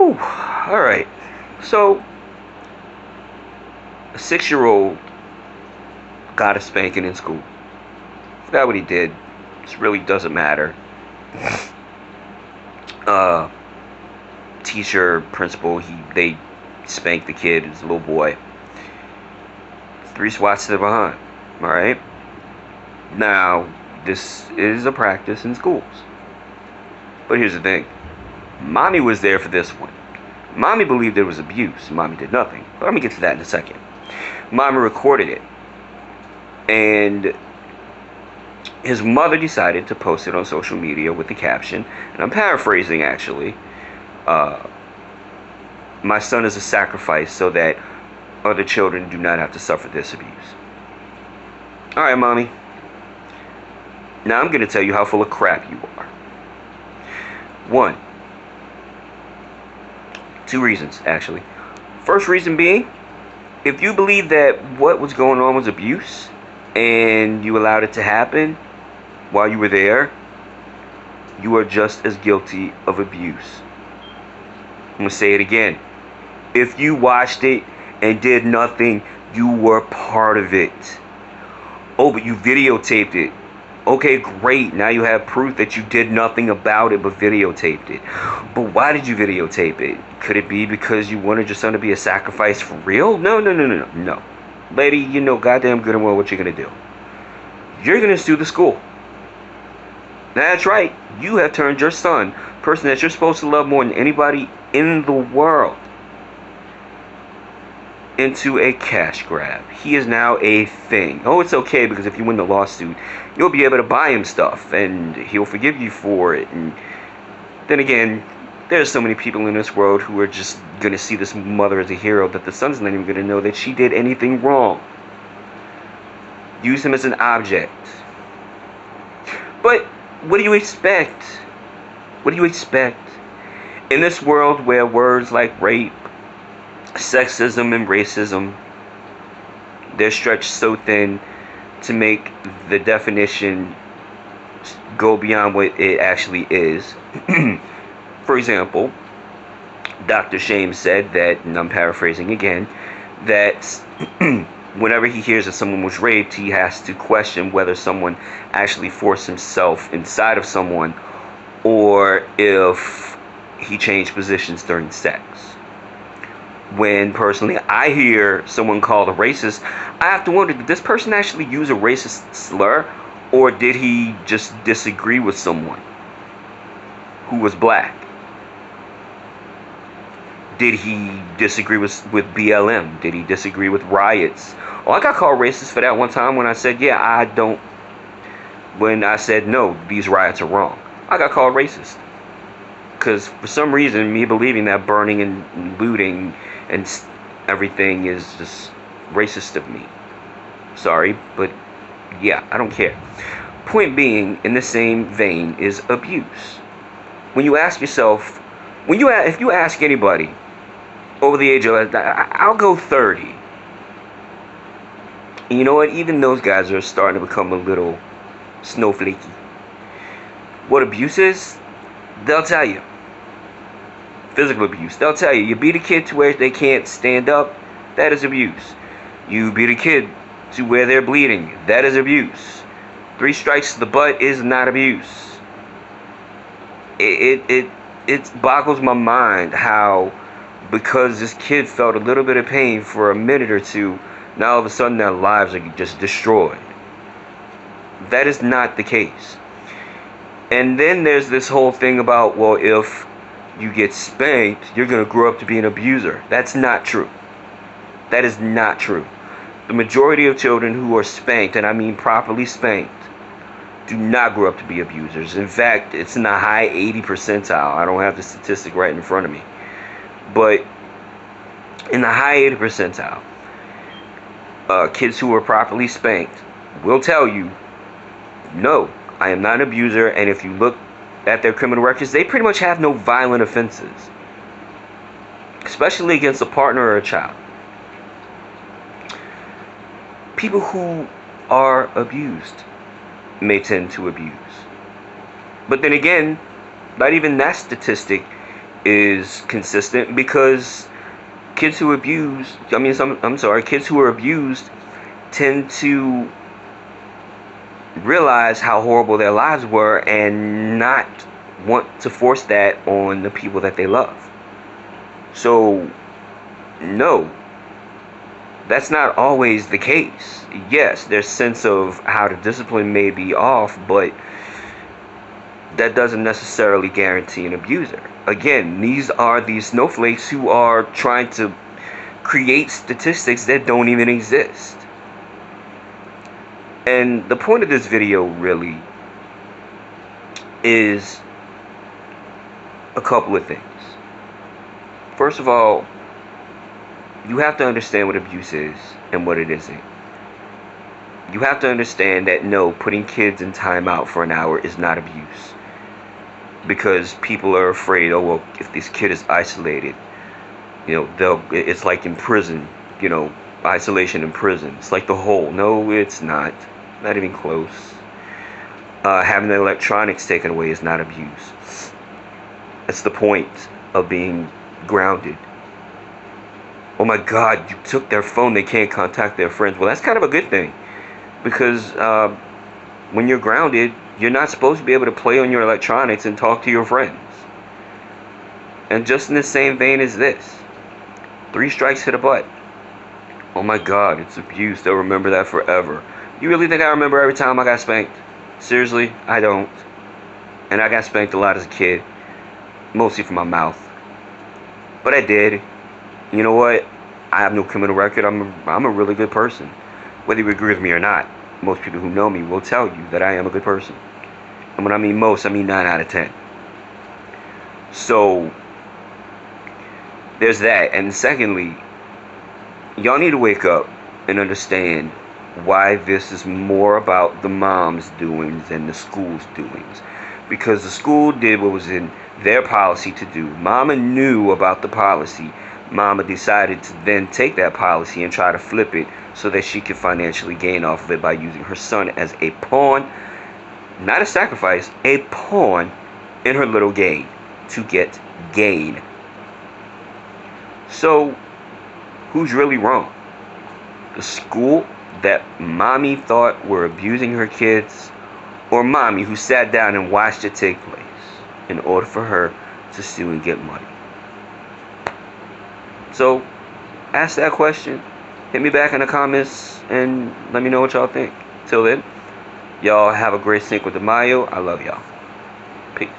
Whew. All right. So, a 6-year-old got a spanking in school. Forgot what he did. This really doesn't matter. Uh, Teacher, principal, they spanked the kid. It was a little boy. 3 swats to the behind. All right. Now, this is a practice in schools. But here's the thing. Mommy was there for this one. Mommy believed it was abuse. Mommy did nothing. But let me get to that in a second. Mommy recorded it. And his mother decided to post it on social media with the caption, and I'm paraphrasing actually, my son is a sacrifice so that other children do not have to suffer this abuse. Alright, Mommy. Now I'm going to tell you how full of crap you are. 1. 2 reasons, actually. First reason being, if you believe that what was going on was abuse, and you allowed it to happen while you were there, you are just as guilty of abuse. I'm going to say it again. If you watched it and did nothing, you were part of it. Oh, but you videotaped it. Okay, great. Now you have proof that you did nothing about it but videotaped it. But why did you videotape it? Could it be because you wanted your son to be a sacrifice for real? No. Lady, you know goddamn good and well what you're going to do. You're going to sue the school. That's right. You have turned your son, person that you're supposed to love more than anybody in the world, into a cash grab. He is now a thing. Oh, it's okay, because if you win the lawsuit, you'll be able to buy him stuff, and he'll forgive you for it. And then again, there's so many people in this world who are just going to see this mother as a hero that the son's not even going to know that she did anything wrong. Use him as an object. But what do you expect? What do you expect? In this world where words like rape, sexism, and racism, they're stretched so thin to make the definition go beyond what it actually is. For example, Dr. Shame said that, and I'm paraphrasing again, that whenever he hears that someone was raped, he has to question whether someone actually forced himself inside of someone or if he changed positions during sex. When personally I hear someone called a racist, I have to wonder, did this person actually use a racist slur, or did he just disagree with someone who was black? Did he disagree with BLM? Did he disagree with riots? Oh, I got called racist for that one time when I said, when I said, no, these riots are wrong. I got called racist. Because for some reason, me believing that burning and looting and everything is just racist of me. Sorry, but yeah, I don't care. Point being, in the same vein, is abuse. When you ask yourself, if you ask anybody over the age of, I'll go 30. And you know what? Even those guys are starting to become a little snowflakey. What abuse is? They'll tell you. Physical abuse. They'll tell you. You beat a kid to where they can't stand up. That is abuse. You beat a kid to where they're bleeding. That is abuse. 3 strikes to the butt is not abuse. It boggles my mind how, because this kid felt a little bit of pain for a minute or two, now all of a sudden their lives are just destroyed. That is not the case. And then there's this whole thing about, well, if you get spanked, you're going to grow up to be an abuser. That's not true. That is not true. The majority of children who are spanked, and I mean properly spanked, do not grow up to be abusers. In fact, it's in the high 80 percentile. I don't have the statistic right in front of me. But in the high 80 percentile, kids who are properly spanked will tell you, no, I am not an abuser, and if you look at their criminal records, they pretty much have no violent offenses, especially against a partner or a child. People who are abused may tend to abuse. But then again, not even that statistic is consistent, because kids who abuse, kids who are abused tend to realize how horrible their lives were and not want to force that on the people that they love. So, no, that's not always the case. Yes, their sense of how to discipline may be off, but that doesn't necessarily guarantee an abuser. Again, these are these snowflakes who are trying to create statistics that don't even exist. And the point of this video really is a couple of things. First of all, you have to understand what abuse is and what it isn't. You have to understand that no, putting kids in timeout for an hour is not abuse. Because people are afraid, oh well, if this kid is isolated, it's like in prison, isolation in prison. It's like the hole. No, it's not. Not even close. Having the electronics taken away is not abuse. That's the point of being grounded. Oh my God, you took their phone, they can't contact their friends. Well, that's kind of a good thing. Because when you're grounded, you're not supposed to be able to play on your electronics and talk to your friends. And just in the same vein as this, 3 strikes hit a butt. Oh my God, it's abuse. They'll remember that forever. You really think I remember every time I got spanked? Seriously, I don't. And I got spanked a lot as a kid, mostly from my mouth. But I did. You know what? I have no criminal record. I'm a really good person. Whether you agree with me or not, most people who know me will tell you that I am a good person. And when I mean most, I mean 9 out of 10. So, there's that. And secondly, y'all need to wake up and understand why this is more about the mom's doings than the school's doings. Because the school did what was in their policy to do. Mama knew about the policy. Mama decided to then take that policy and try to flip it so that she could financially gain off of it by using her son as a pawn, not a sacrifice, a pawn in her little game to get gain. So, who's really wrong? The school that mommy thought were abusing her kids, or mommy who sat down and watched it take place in order for her to sue and get money? So, ask that question. Hit me back in the comments and let me know what y'all think. Till then, y'all have a great Cinco de Mayo. I love y'all. Peace.